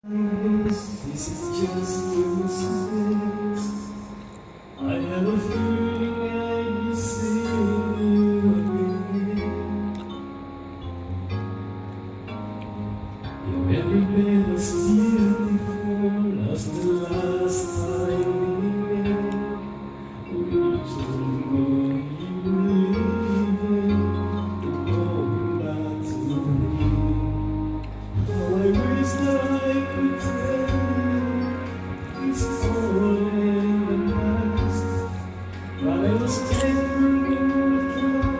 This is just a mistake. I have a feeling I'll be seeing you again. If every bit was beautiful as the last time we met, we told me you were leaving to go back to me. How I wish that I could tell you it's all in the past, but I was taken with joy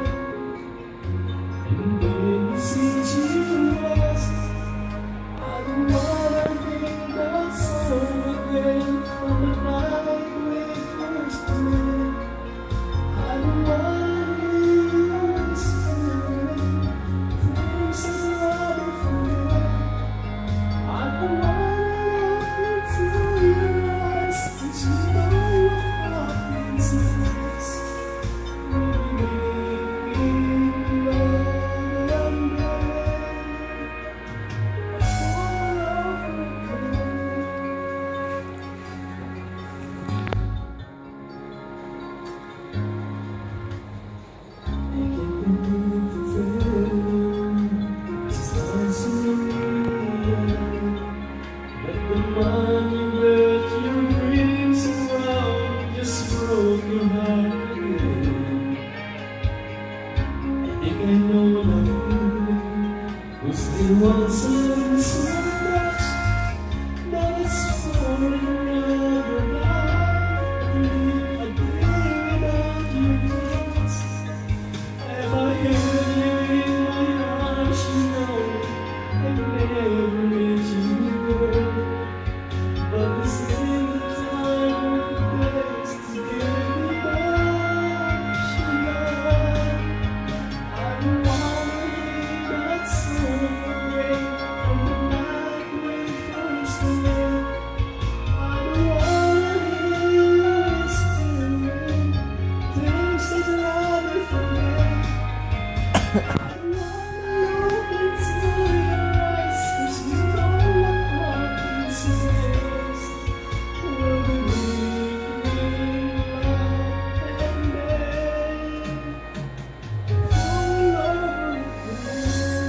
and didn't see you last. I don't wanna be that song again from the night we first met. I don't wanna be whispering things I wanna forget. I don't wanna